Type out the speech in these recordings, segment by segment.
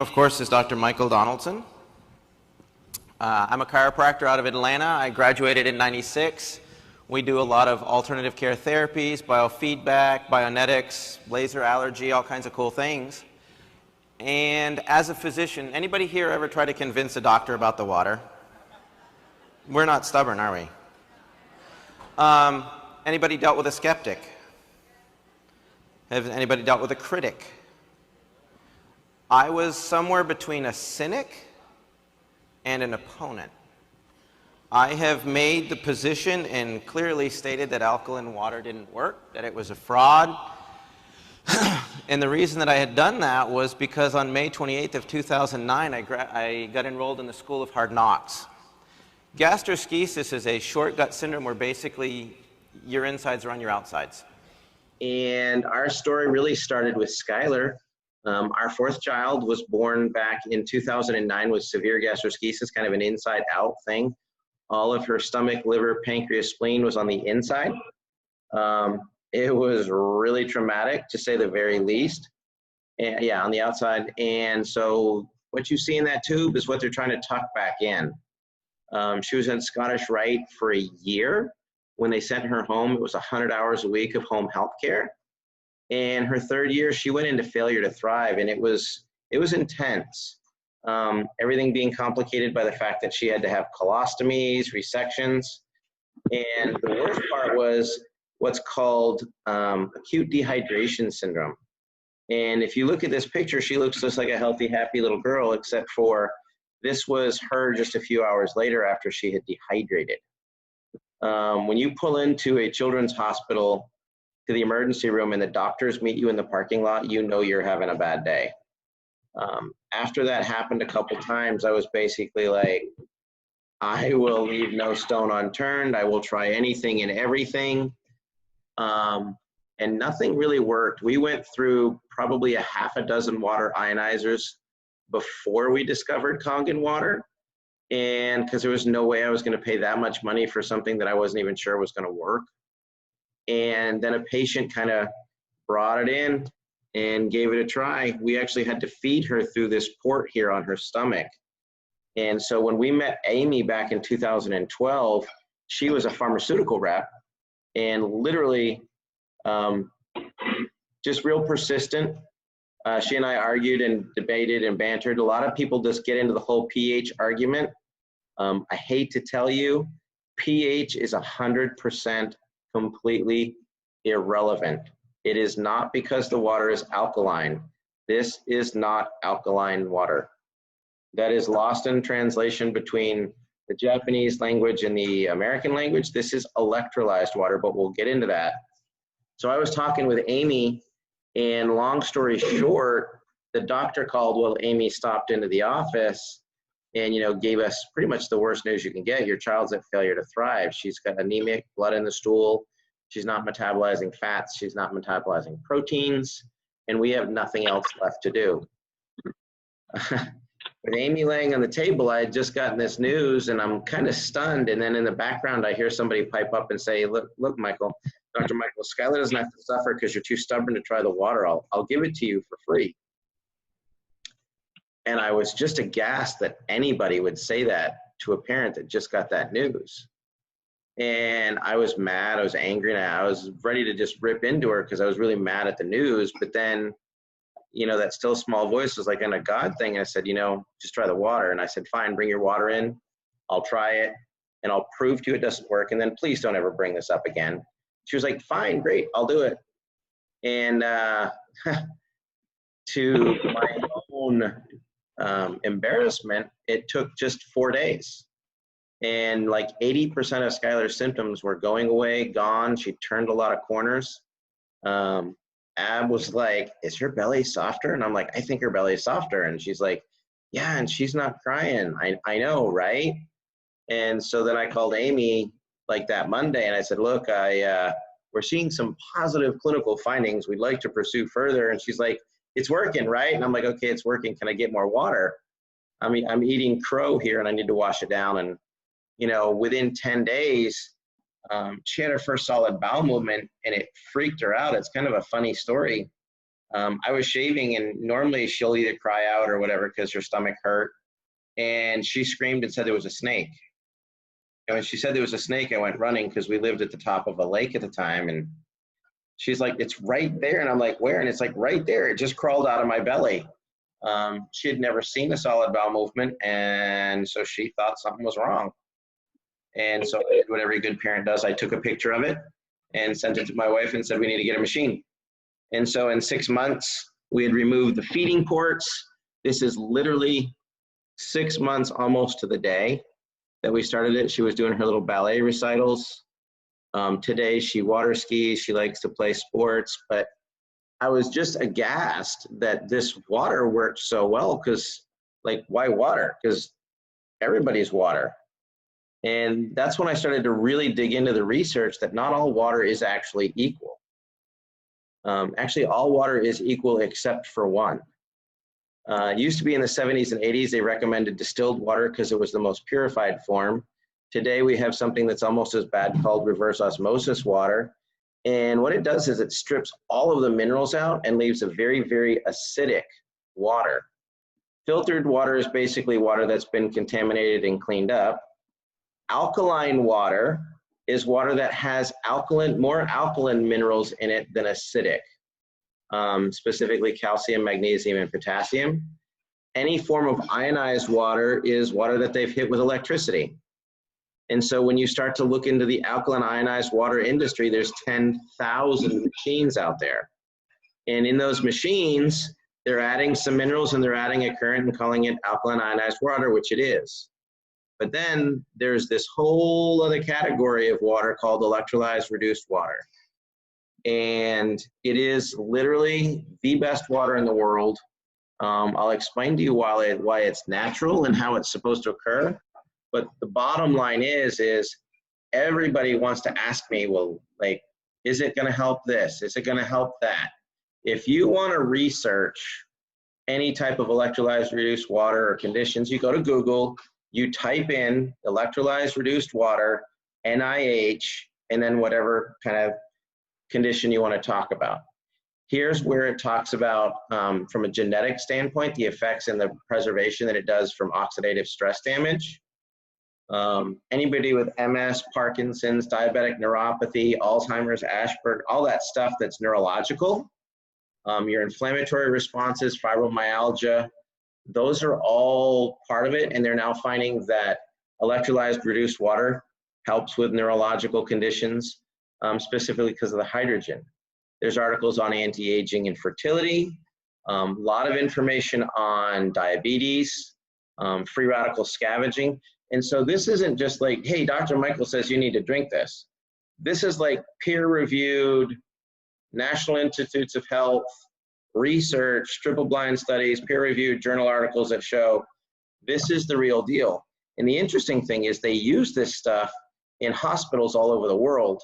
Of course, is Dr. Michael Donaldson. I'm a chiropractor out of Atlanta. I graduated in '96. We do a lot of alternative care therapies, biofeedback, bionetics, laser allergy, all kinds of cool things. And as a physician, anybody here ever try to convince a doctor about the water? We're not stubborn, are we? Anybody dealt with a skeptic? Has anybody dealt with a critic? I was somewhere between a cynic and an opponent. I have made the position and clearly stated that alkaline water didn't work, that it was a fraud. And the reason that I had done that was because on May 28th of 2009, I got enrolled in the School of Hard Knocks. Gastroschisis is a short gut syndrome where basically your insides are on your outsides. And our story really started with Skylar. Our fourth child was born back in 2009 with severe gastroschisis, kind of an inside-out thing. All of her stomach, liver, pancreas, spleen was on the inside. It was really traumatic, to say the very least. And, yeah, on the outside. And so what you see in that tube is what they're trying to tuck back in. She was in Scottish Rite for a year. When they sent her home, it was 100 hours a week of home health care. And her third year, she went into failure to thrive, and it was intense. Everything being complicated by the fact that she had to have colostomies, resections, and the worst part was what's called acute dehydration syndrome. And if you look at this picture, she looks just like a healthy, happy little girl, except for this was her just a few hours later after she had dehydrated. When you pull into a children's hospital to the emergency room and the doctors meet you in the parking lot, you know you're having a bad day. After that happened a couple times, I was basically like, I will leave no stone unturned. I will try anything and everything. And nothing really worked. We went through probably a half a dozen water ionizers before we discovered Kangen Water. And because there was no way I was going to pay that much money for something that I wasn't even sure was going to work. And then a patient kind of brought it in and gave it a try. We actually had to feed her through this port here on her stomach. And so when we met Amy back in 2012, she was a pharmaceutical rep and literally just real persistent. She and I argued and debated and bantered. A lot of people just get into the whole pH argument. I hate to tell you, pH is 100% completely irrelevant. It is not because the water is alkaline. This is not alkaline water. That is lost in translation between the Japanese language and the American language. This is electrolyzed water, but we'll get into that. So I was talking with Amy, and long story short, the doctor called while Amy stopped into the office and, gave us pretty much the worst news you can get. Your child's at failure to thrive. She's got anemic, blood in the stool. She's not metabolizing fats. She's not metabolizing proteins. And we have nothing else left to do. With Amy laying on the table, I had just gotten this news and I'm kind of stunned. And then in the background, I hear somebody pipe up and say, look, Michael, Dr. Michael, Skylar doesn't have to suffer because you're too stubborn to try the water. I'll give it to you for free. And I was just aghast that anybody would say that to a parent that just got that news. And I was mad, I was angry, and I was ready to just rip into her because I was really mad at the news. But then, that still small voice was like in a God thing. I said, just try the water. And I said, fine, bring your water in. I'll try it and I'll prove to you it doesn't work. And then please don't ever bring this up again. She was like, fine, great, I'll do it. And to my own embarrassment, it took just 4 days. And like 80% of Skylar's symptoms were going away, gone. She turned a lot of corners. Ab was like, is her belly softer? And I'm like, I think her belly is softer. And she's like, yeah, and she's not crying. I know, right? And so then I called Amy like that Monday and I said, look, we're seeing some positive clinical findings we'd like to pursue further. And she's like, it's working, right? And I'm like, okay, it's working. Can I get more water? I mean, I'm eating crow here and I need to wash it down. And, within 10 days, she had her first solid bowel movement and it freaked her out. It's kind of a funny story. I was shaving, and normally she'll either cry out or whatever because her stomach hurt. And she screamed and said there was a snake. And when she said there was a snake, I went running because we lived at the top of a lake at the time. And she's like, it's right there. And I'm like, where? And it's like right there. It just crawled out of my belly. She had never seen a solid bowel movement, and so she thought something was wrong. And so I did what every good parent does. I took a picture of it and sent it to my wife and said, we need to get a machine. And so in 6 months, we had removed the feeding ports. This is literally 6 months almost to the day that we started it. She was doing her little ballet recitals. Today she water skis, she likes to play sports, but I was just aghast that this water worked so well, because like, why water? Because everybody's water. And that's when I started to really dig into the research that not all water is actually equal. Actually, all water is equal except for one. It used to be in the 70s and 80s, they recommended distilled water because it was the most purified form. Today, we have something that's almost as bad called reverse osmosis water. And what it does is it strips all of the minerals out and leaves a very, very acidic water. Filtered water is basically water that's been contaminated and cleaned up. Alkaline water is water that has more alkaline minerals in it than acidic, specifically calcium, magnesium, and potassium. Any form of ionized water is water that they've hit with electricity. And so when you start to look into the alkaline ionized water industry, there's 10,000 machines out there. And in those machines, they're adding some minerals and they're adding a current and calling it alkaline ionized water, which it is. But then there's this whole other category of water called electrolyzed reduced water. And it is literally the best water in the world. I'll explain to you why it's natural and how it's supposed to occur. But the bottom line is everybody wants to ask me, well, like, is it going to help this? Is it going to help that? If you want to research any type of electrolyzed reduced water or conditions, you go to Google, you type in electrolyzed reduced water, NIH, and then whatever kind of condition you want to talk about. Here's where it talks about, from a genetic standpoint, the effects and the preservation that it does from oxidative stress damage. Anybody with MS, Parkinson's, diabetic neuropathy, Alzheimer's, Asperger's, all that stuff that's neurological, your inflammatory responses, fibromyalgia, those are all part of it. And they're now finding that electrolyzed reduced water helps with neurological conditions, specifically because of the hydrogen. There's articles on anti-aging and fertility, a lot of information on diabetes, free radical scavenging. And so this isn't just like, hey, Dr. Michael says you need to drink this. This is like peer-reviewed, National Institutes of Health, research, triple-blind studies, peer-reviewed journal articles that show this is the real deal. And the interesting thing is they use this stuff in hospitals all over the world.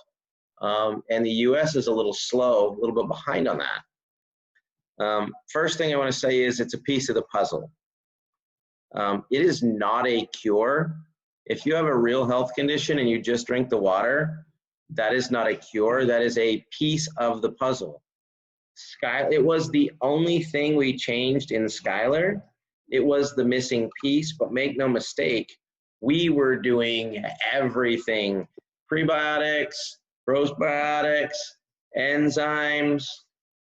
And the US is a little slow, a little bit behind on that. First thing I want to say is it's a piece of the puzzle. It is not a cure. If you have a real health condition and you just drink the water, that is not a cure. That is a piece of the puzzle. It was the only thing we changed in Skylar. It was the missing piece, but make no mistake, we were doing everything. Prebiotics, probiotics, enzymes,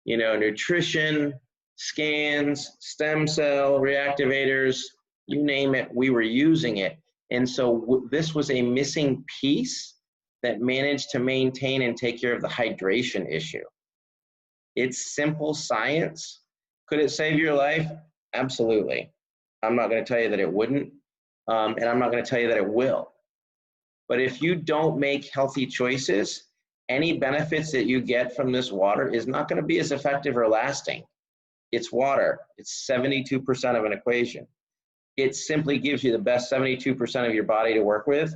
nutrition, scans, stem cell reactivators, you name it, we were using it. And so this was a missing piece that managed to maintain and take care of the hydration issue. It's simple science. Could it save your life? Absolutely. I'm not going to tell you that it wouldn't, and I'm not going to tell you that it will. But if you don't make healthy choices, any benefits that you get from this water is not going to be as effective or lasting. It's water. It's 72% of an equation. It simply gives you the best 72% of your body to work with,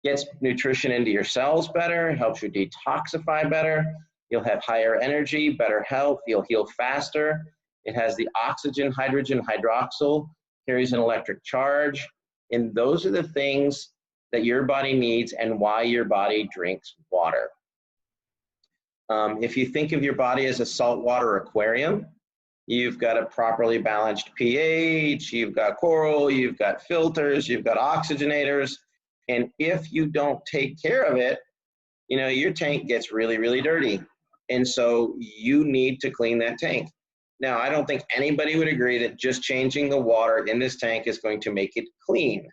gets nutrition into your cells better, helps you detoxify better. You'll have higher energy, better health. You'll heal faster. It has the oxygen, hydrogen, hydroxyl, carries an electric charge. And those are the things that your body needs and why your body drinks water. If you think of your body as a saltwater aquarium, You've got a properly balanced pH, you've got coral, you've got filters, you've got oxygenators. And if you don't take care of it, you know, your tank gets really, really dirty. And so you need to clean that tank. Now, I don't think anybody would agree that just changing the water in this tank is going to make it clean.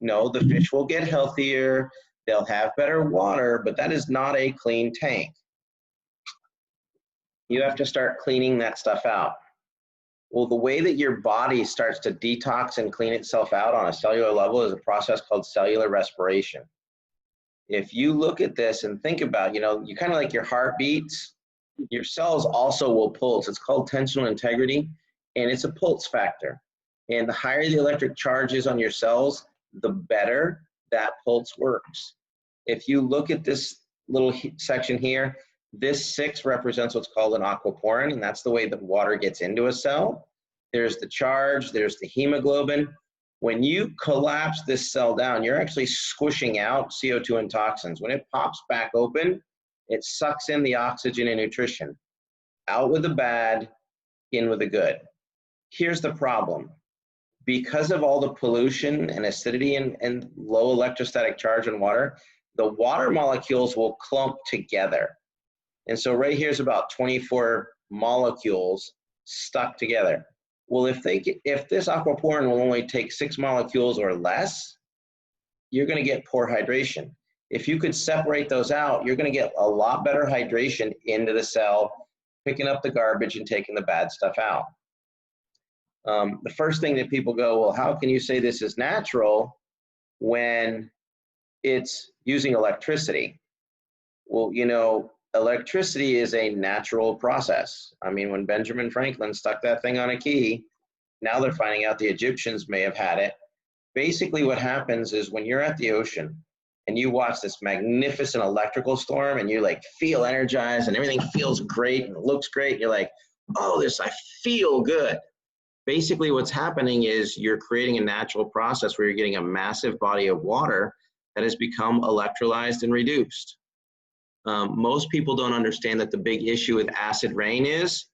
No, the fish will get healthier, they'll have better water, but that is not a clean tank. You have to start cleaning that stuff out. Well, the way that your body starts to detox and clean itself out on a cellular level is a process called cellular respiration. If you look at this and think about, you know, you kind of like your heart beats, your cells also will pulse. It's called tensional integrity, and it's a pulse factor. And the higher the electric charge is on your cells, the better that pulse works. If you look at this little section here, this 6 represents what's called an aquaporin, and that's the way that water gets into a cell. There's the charge, there's the hemoglobin. When you collapse this cell down, you're actually squishing out CO2 and toxins. When it pops back open, it sucks in the oxygen and nutrition. Out with the bad, in with the good. Here's the problem. Because of all the pollution and acidity and low electrostatic charge in water, the water molecules will clump together. And so right here is about 24 molecules stuck together. Well, if this aquaporin will only take 6 molecules or less, you're going to get poor hydration. If you could separate those out, you're going to get a lot better hydration into the cell, picking up the garbage and taking the bad stuff out. The first thing that people go, well, how can you say this is natural when it's using electricity? Well, you know, electricity is a natural process. I mean, when Benjamin Franklin stuck that thing on a key, now they're finding out the Egyptians may have had it. Basically what happens is when you're at the ocean and you watch this magnificent electrical storm and you like feel energized and everything feels great and it looks great, you're like, oh, I feel good. Basically what's happening is you're creating a natural process where you're getting a massive body of water that has become electrolyzed and reduced. Most people don't understand that the big issue with acid rain is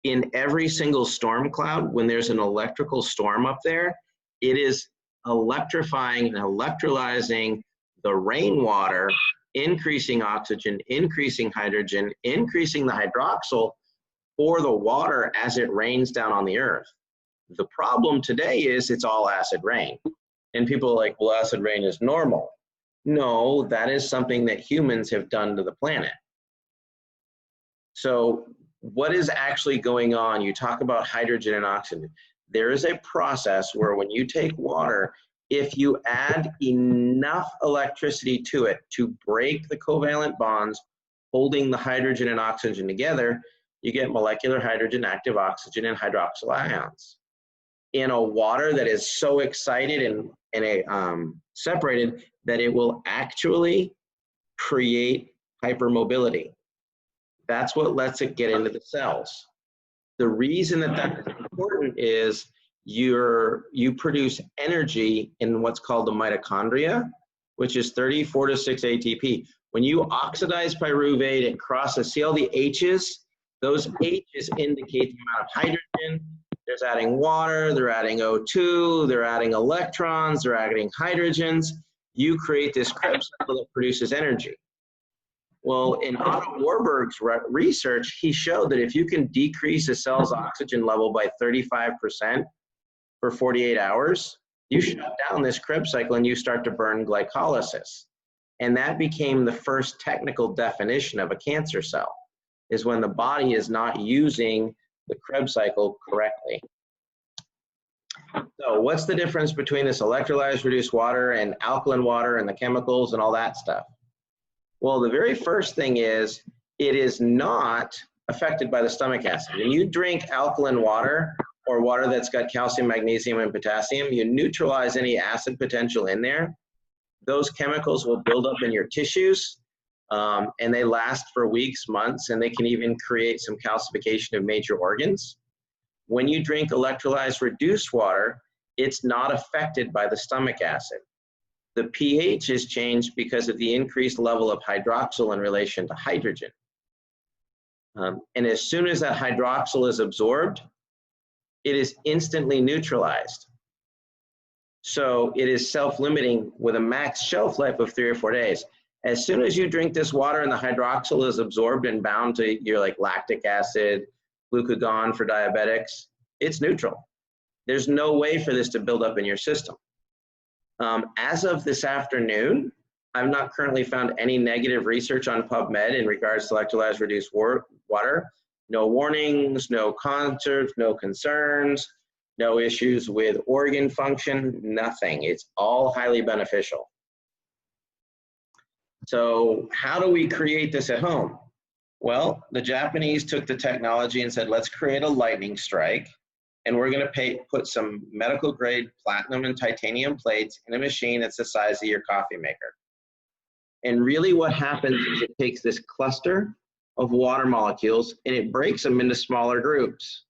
in every single storm cloud, when there's an electrical storm up there, it is electrifying and electrolyzing the rainwater, increasing oxygen, increasing hydrogen, increasing the hydroxyl for the water as it rains down on the earth. The problem today is it's all acid rain. And people are like, well, acid rain is normal. No, that is something that humans have done to the planet. So what is actually going on? You talk about hydrogen and oxygen. There is a process where when you take water, if you add enough electricity to it to break the covalent bonds holding the hydrogen and oxygen together, you get molecular hydrogen, active oxygen, and hydroxyl ions. In a water that is so excited and separated that it will actually create hypermobility. That's what lets it get into the cells. The reason that that's important is you produce energy in what's called the mitochondria, which is 34 to 6 ATP. When you oxidize pyruvate and crosses, see all the H's? Those H's indicate the amount of hydrogen. There's adding water, they're adding O2, they're adding electrons, they're adding hydrogens. You create this Krebs cycle that produces energy. Well, in Otto Warburg's research, he showed that if you can decrease a cell's oxygen level by 35% for 48 hours, you shut down this Krebs cycle and you start to burn glycolysis. And that became the first technical definition of a cancer cell, is when the body is not using the Krebs cycle correctly. So what's the difference between this electrolyzed reduced water and alkaline water and the chemicals and all that stuff? Well, the very first thing is it is not affected by the stomach acid. When you drink alkaline water or water that's got calcium, magnesium, and potassium, you neutralize any acid potential in there. Those chemicals will build up in your tissues, and they last for weeks, months, and they can even create some calcification of major organs. When you drink electrolyzed reduced water, it's not affected by the stomach acid. The pH is changed because of the increased level of hydroxyl in relation to hydrogen. And as soon as that hydroxyl is absorbed, it is instantly neutralized. So it is self-limiting with a max shelf life of 3 or 4 days. As soon as you drink this water and the hydroxyl is absorbed and bound to your like lactic acid, glucagon for diabetics, it's neutral. There's no way for this to build up in your system. As of this afternoon, I've not currently found any negative research on PubMed in regards to electrolyzed reduced water. No warnings, no concerns, no concerns, no issues with organ function, nothing. It's all highly beneficial. So how do we create this at home? Well, the Japanese took the technology and said, let's create a lightning strike, and we're going to put some medical grade platinum and titanium plates in a machine that's the size of your coffee maker. And really what happens is it takes this cluster of water molecules and it breaks them into smaller groups.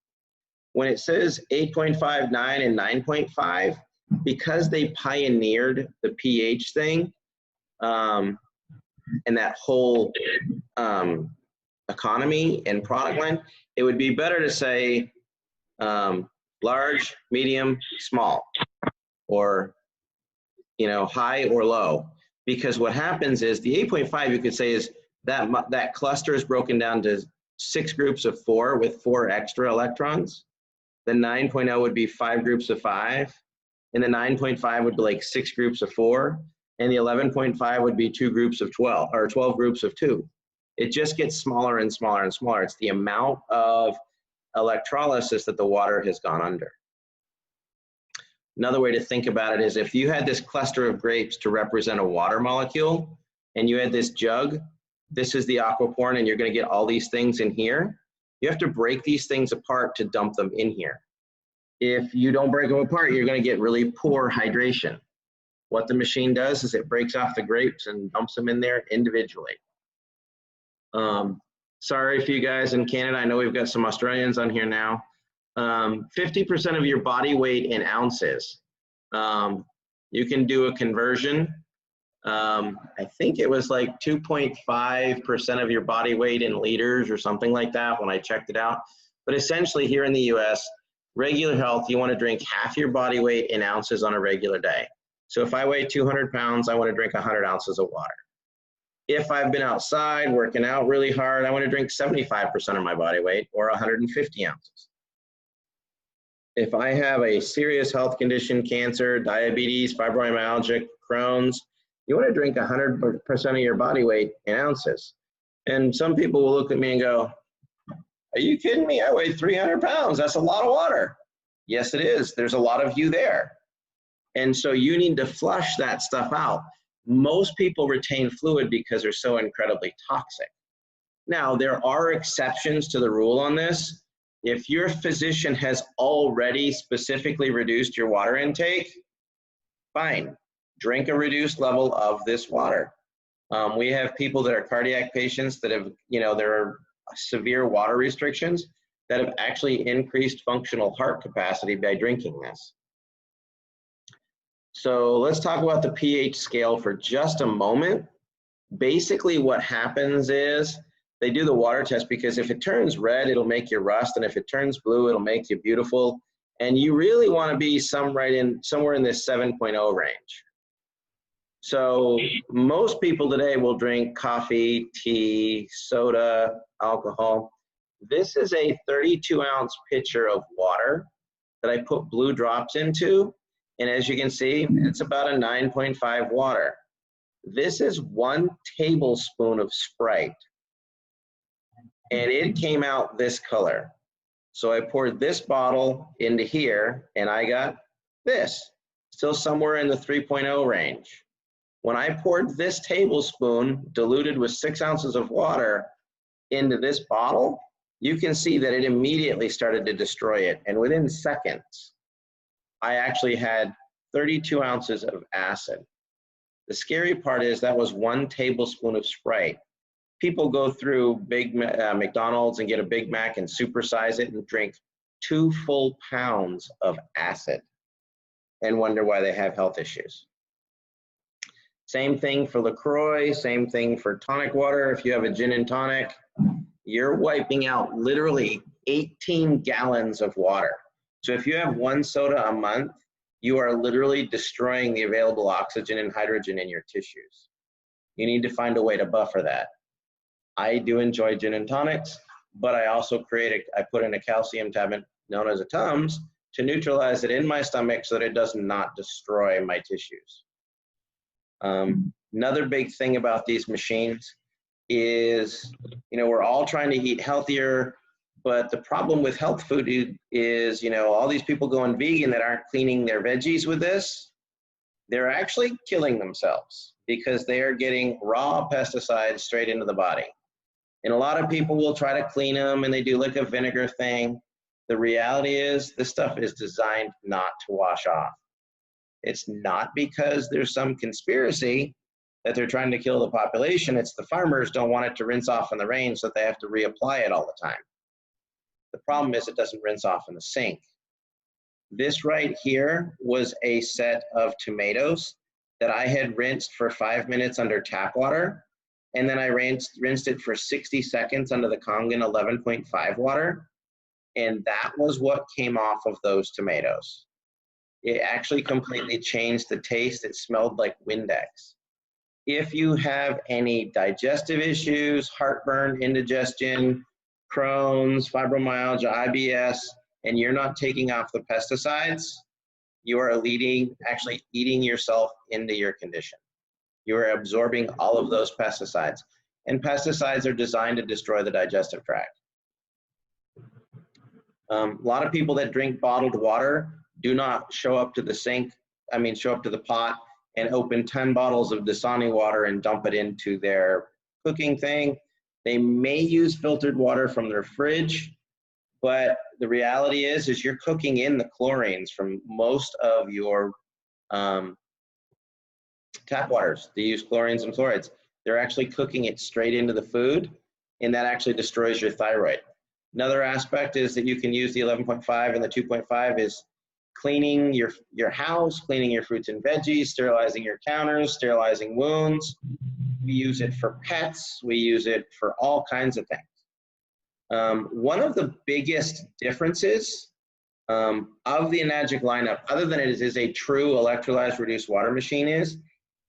When it says 8.5, 9, and 9.5, because they pioneered the pH thing and that whole economy and product line, it would be better to say large, medium, small, or high or low. Because what happens is the 8.5, you could say, is that cluster is broken down to 6 groups of 4 with 4 extra electrons. The 9.0 would be 5 groups of 5, and the 9.5 would be like 6 groups of 4, and the 11.5 would be 2 groups of 12, or 12 groups of 2. It just gets smaller and smaller and smaller. It's the amount of electrolysis that the water has gone under. Another way to think about it is if you had this cluster of grapes to represent a water molecule, and you had this jug, this is the aquaportin, and you're going to get all these things in here. You have to break these things apart to dump them in here. If you don't break them apart, you're going to get really poor hydration. What the machine does is it breaks off the grapes and dumps them in there individually. Sorry for you guys in Canada. I know we've got some Australians on here now. 50% of your body weight in ounces. You can do a conversion. I think it was like 2.5% of your body weight in liters or something like that when I checked it out. But essentially here in the US, regular health, you want to drink half your body weight in ounces on a regular day. So if I weigh 200 pounds, I want to drink 100 ounces of water. If I've been outside working out really hard, I want to drink 75% of my body weight, or 150 ounces. If I have a serious health condition, cancer, diabetes, fibromyalgia, Crohn's, you want to drink 100% of your body weight in ounces. And some people will look at me and go, are you kidding me? I weigh 300 pounds. That's a lot of water. Yes, it is. There's a lot of you there. And so you need to flush that stuff out. Most people retain fluid because they're so incredibly toxic. Now, there are exceptions to the rule on this. If your physician has already specifically reduced your water intake, fine. Drink a reduced level of this water. We have people that are cardiac patients that have, there are severe water restrictions that have actually increased functional heart capacity by drinking this. So let's talk about the pH scale for just a moment. Basically what happens is they do the water test because if it turns red, it'll make you rust, and if it turns blue, it'll make you beautiful. And you really want to be somewhere in this 7.0 range. So most people today will drink coffee, tea, soda, alcohol. This is a 32-ounce pitcher of water that I put blue drops into. And as you can see, it's about a 9.5 water. This is 1 tablespoon of Sprite. And it came out this color. So I poured this bottle into here, and I got this, still somewhere in the 3.0 range. When I poured this tablespoon, diluted with 6 ounces of water, into this bottle, you can see that it immediately started to destroy it. And within seconds, I actually had 32 ounces of acid. The scary part is that was 1 tablespoon of Sprite. People go through big McDonald's and get a Big Mac and supersize it and drink 2 full pounds of acid and wonder why they have health issues. Same thing for LaCroix, same thing for tonic water. If you have a gin and tonic, you're wiping out literally 18 gallons of water. So if you have 1 soda a month, you are literally destroying the available oxygen and hydrogen in your tissues. You need to find a way to buffer that. I do enjoy gin and tonics, but I also I put in a calcium tablet known as a Tums to neutralize it in my stomach so that it does not destroy my tissues. Another big thing about these machines is, we're all trying to eat healthier, but the problem with health food is, all these people going vegan that aren't cleaning their veggies with this, they're actually killing themselves because they are getting raw pesticides straight into the body. And a lot of people will try to clean them and they do like a vinegar thing. The reality is this stuff is designed not to wash off. It's not because there's some conspiracy that they're trying to kill the population. It's the farmers don't want it to rinse off in the rain, so they have to reapply it all the time. The problem is it doesn't rinse off in the sink. This right here was a set of tomatoes that I had rinsed for 5 minutes under tap water, and then I rinsed it for 60 seconds under the Kangen 11.5 water, and that was what came off of those tomatoes. It actually completely changed the taste. It smelled like Windex. If you have any digestive issues, heartburn, indigestion, Crohn's, fibromyalgia, IBS, and you're not taking off the pesticides, you are actually eating yourself into your condition. You are absorbing all of those pesticides. And pesticides are designed to destroy the digestive tract. A lot of people that drink bottled water do not show up to the pot and open 10 bottles of Dasani water and dump it into their cooking thing. They may use filtered water from their fridge, but the reality is you're cooking in the chlorines from most of your tap waters. They use chlorines and fluorides. They're actually cooking it straight into the food, and that actually destroys your thyroid. Another aspect is that you can use the 11.5 and the 2.5 is cleaning your house, cleaning your fruits and veggies, sterilizing your counters, sterilizing wounds. We use it for pets. We use it for all kinds of things. One of the biggest differences of the Enagic lineup, other than it is a true electrolyzed reduced water machine, is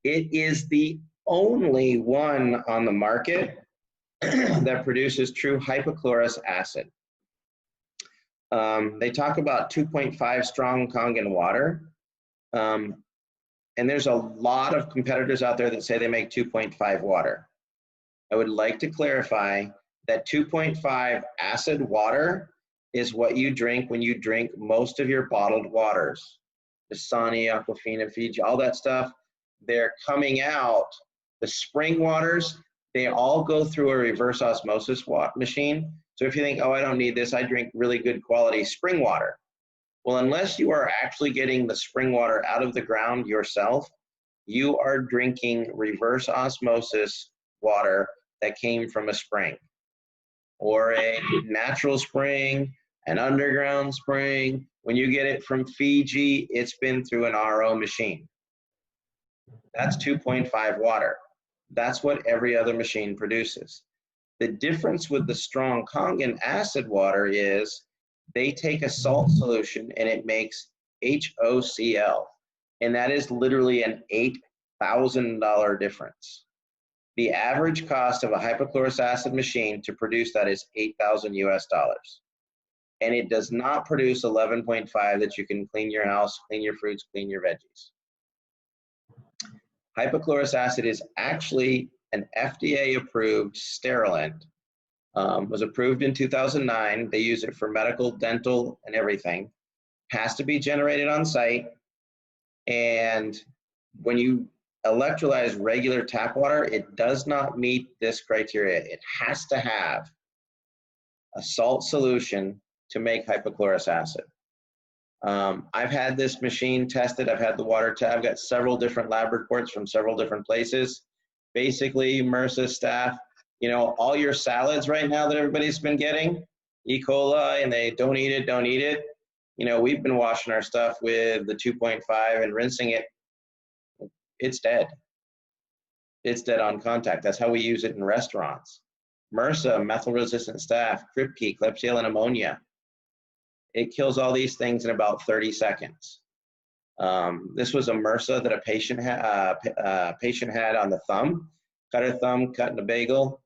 it is the only one on the market that produces true hypochlorous acid. They talk about 2.5 strong Kangen water. And there's a lot of competitors out there that say they make 2.5 water. I would like to clarify that 2.5 acid water is what you drink when you drink most of your bottled waters. Dasani, Aquafina, Fiji, all that stuff, they're coming out. The spring waters, they all go through a reverse osmosis machine. So if you think, oh, I don't need this, I drink really good quality spring water. Well, unless you are actually getting the spring water out of the ground yourself, you are drinking reverse osmosis water that came from a spring or a natural spring, an underground spring. When you get it from Fiji, it's been through an RO machine. That's 2.5 water. That's what every other machine produces. The difference with the strong Kangen acid water is they take a salt solution and it makes HOCl, and that is literally an $8,000 difference. The average cost of a hypochlorous acid machine to produce that is $8,000 US. And it does not produce 11.5 that you can clean your house, clean your fruits, clean your veggies. Hypochlorous acid is actually an FDA-approved sterilant. Was approved in 2009. They use it for medical, dental, and everything. Has to be generated on site. And when you electrolyze regular tap water, it does not meet this criteria. It has to have a salt solution to make hypochlorous acid. I've had this machine tested. I've had the water tested. I've got several different lab reports from several different places. Basically, MRSA staff, all your salads right now that everybody's been getting, E. coli, and they don't eat it. We've been washing our stuff with the 2.5 and rinsing it. It's dead. It's dead on contact. That's how we use it in restaurants. MRSA, methyl-resistant staph, Kripke, Klebsiella, and ammonia. It kills all these things in about 30 seconds. This was a MRSA that a patient had on the thumb. Cut her thumb, cutting a bagel,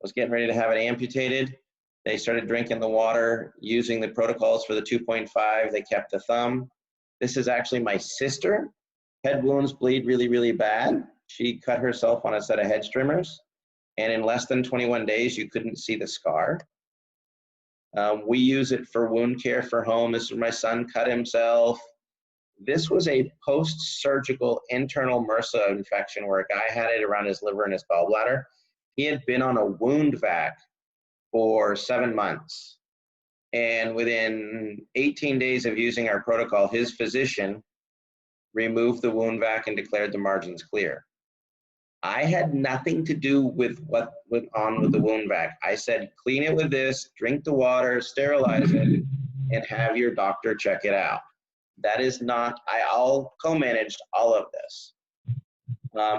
was getting ready to have it amputated. They started drinking the water, using the protocols for the 2.5. They kept the thumb. This is actually my sister. Head wounds bleed really, really bad. She cut herself on a set of head streamers, and in less than 21 days, you couldn't see the scar. We use it for wound care for home. This is where my son cut himself. This was a post-surgical internal MRSA infection where a guy had it around his liver and his gallbladder. He had been on a wound vac for 7 months. And within 18 days of using our protocol, his physician removed the wound vac and declared the margins clear. I had nothing to do with what went on with the wound vac. I said, clean it with this, drink the water, sterilize it, and have your doctor check it out. That is not, I'll co-managed all of this.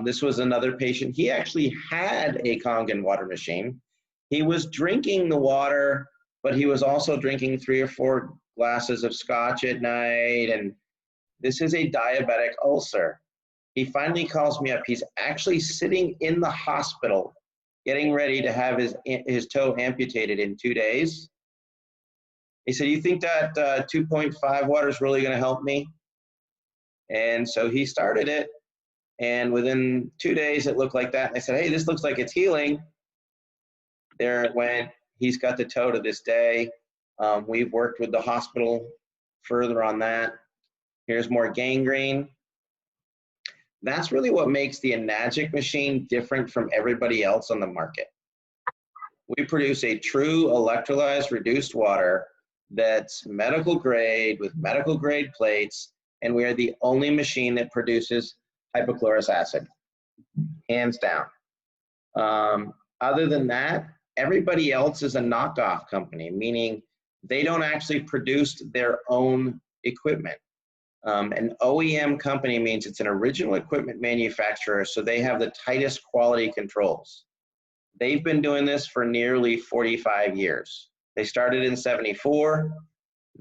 This was another patient. He actually had a Kangen water machine. He was drinking the water, but he was also drinking 3 or 4 glasses of scotch at night. And this is a diabetic ulcer. He finally calls me up. He's actually sitting in the hospital getting ready to have his toe amputated in 2 days. He said, you think that 2.5 water is really going to help me? And so he started it. And within 2 days, it looked like that. And I said, hey, this looks like it's healing. There it went. He's got the toe to this day. We've worked with the hospital further on that. Here's more gangrene. That's really what makes the Enagic machine different from everybody else on the market. We produce a true electrolyzed reduced water that's medical grade with medical grade plates, and we are the only machine that produces hypochlorous acid, hands down. Other than that, everybody else is a knockoff company, meaning they don't actually produce their own equipment. An OEM company means it's an original equipment manufacturer, so they have the tightest quality controls. They've been doing this for nearly 45 years. They started in '74.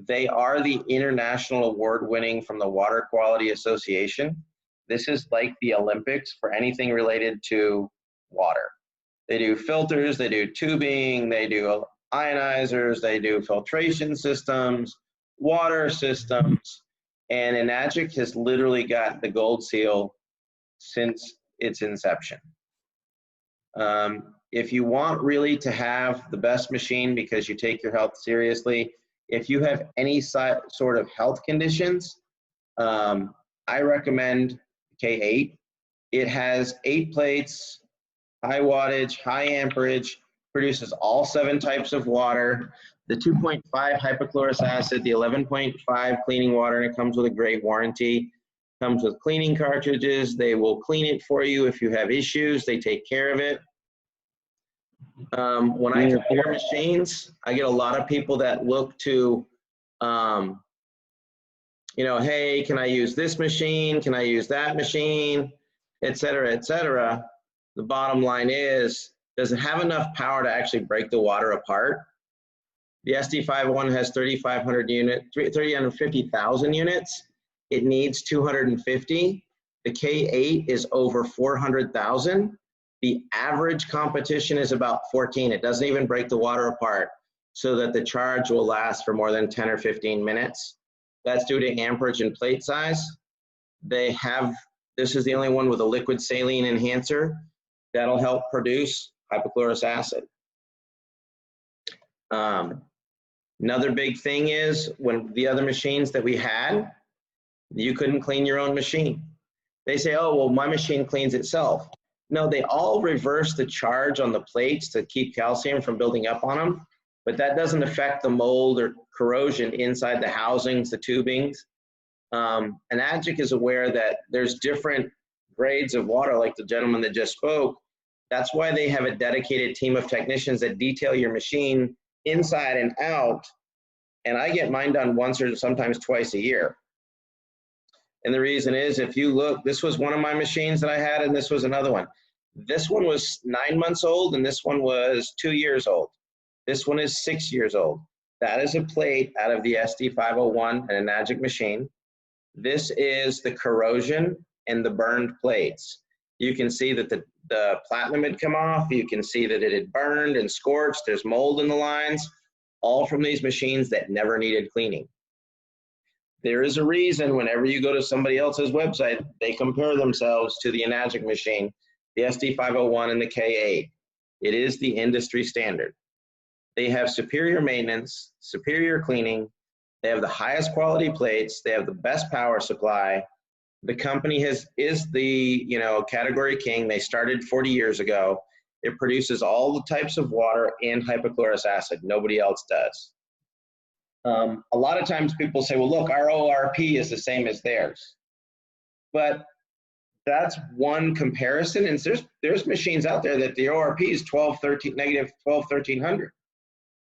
They are the international award winning from the Water Quality Association. This is like the Olympics for anything related to water. They do filters, they do tubing, they do ionizers, they do filtration systems, water systems, and Enagic has literally got the gold seal since its inception. If you want really to have the best machine because you take your health seriously, if you have any sort of health conditions, I recommend K8. It has 8 plates, high wattage, high amperage, produces all 7 types of water, the 2.5 hypochlorous acid, the 11.5 cleaning water, and it comes with a great warranty. Comes with cleaning cartridges. They will clean it for you if you have issues. They take care of it. When I compare machines, I get a lot of people that look to, hey, can I use this machine? Can I use that machine? Et cetera, et cetera. The bottom line is, does it have enough power to actually break the water apart? The SD501 has 350,000 units. It needs 250. The K8 is over 400,000. The average competition is about 14. It doesn't even break the water apart so that the charge will last for more than 10 or 15 minutes. That's due to amperage and plate size. This is the only one with a liquid saline enhancer that'll help produce hypochlorous acid. Another big thing is when the other machines that we had, you couldn't clean your own machine. They say, oh, well, my machine cleans itself. No, they all reverse the charge on the plates to keep calcium from building up on them, but that doesn't affect the mold or corrosion inside the housings, the tubings. Enagic is aware that there's different grades of water, like the gentleman that just spoke. That's why they have a dedicated team of technicians that detail your machine inside and out, and I get mine done once or sometimes twice a year. And the reason is, if you look, this was one of my machines that I had, and this was another one. This one was 9 months old, and this one was 2 years old. This one is 6 years old. That is a plate out of the SD501, an Enagic machine. This is the corrosion and the burned plates. You can see that the platinum had come off. You can see that it had burned and scorched. There's mold in the lines, all from these machines that never needed cleaning. There is a reason whenever you go to somebody else's website, they compare themselves to the Enagic machine, the SD501 and the K8. It is the industry standard. They have superior maintenance, superior cleaning. They have the highest quality plates. They have the best power supply. The company is the category king. They started 40 years ago. It produces all the types of water and hypochlorous acid. Nobody else does. A lot of times people say, well, look, our ORP is the same as theirs. But that's one comparison. And there's machines out there that the ORP is negative 12, 1300.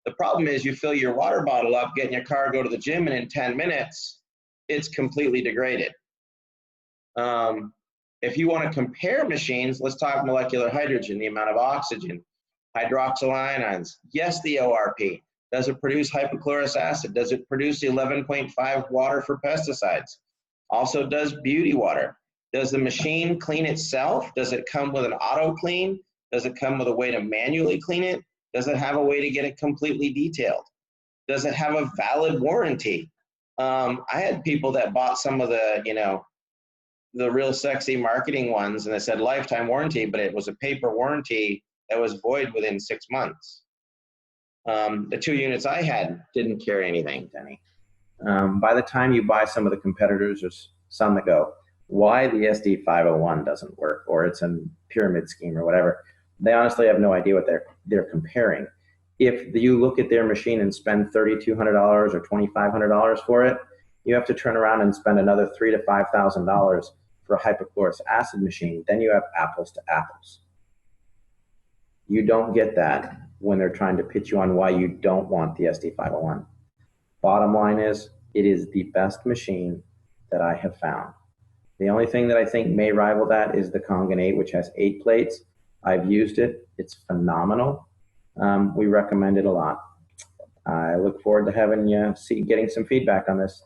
The problem is you fill your water bottle up, get in your car, go to the gym, and in 10 minutes, it's completely degraded. If you want to compare machines, let's talk molecular hydrogen, the amount of oxygen, hydroxyl ions. Yes, the ORP. Does it produce hypochlorous acid? Does it produce 11.5 water for pesticides? Also does beauty water. Does the machine clean itself? Does it come with an auto clean? Does it come with a way to manually clean it? Does it have a way to get it completely detailed? Does it have a valid warranty? I had people that bought some of the real sexy marketing ones, and they said lifetime warranty, but it was a paper warranty that was void within 6 months. The 2 units I had didn't carry anything, Denny. By the time you buy some of the competitors, there's some that go, why the SD501 doesn't work, or it's a pyramid scheme or whatever. They honestly have no idea what they're comparing. If you look at their machine and spend $3,200 or $2,500 for it, you have to turn around and spend another $3,000 to $5,000 for a hypochlorous acid machine. Then you have apples to apples. You don't get that when they're trying to pitch you on why you don't want the SD501. Bottom line is, it is the best machine that I have found. The only thing that I think may rival that is the Kangen 8, which has 8 plates. I've used it. It's phenomenal. We recommend it a lot. I look forward to having you getting some feedback on this.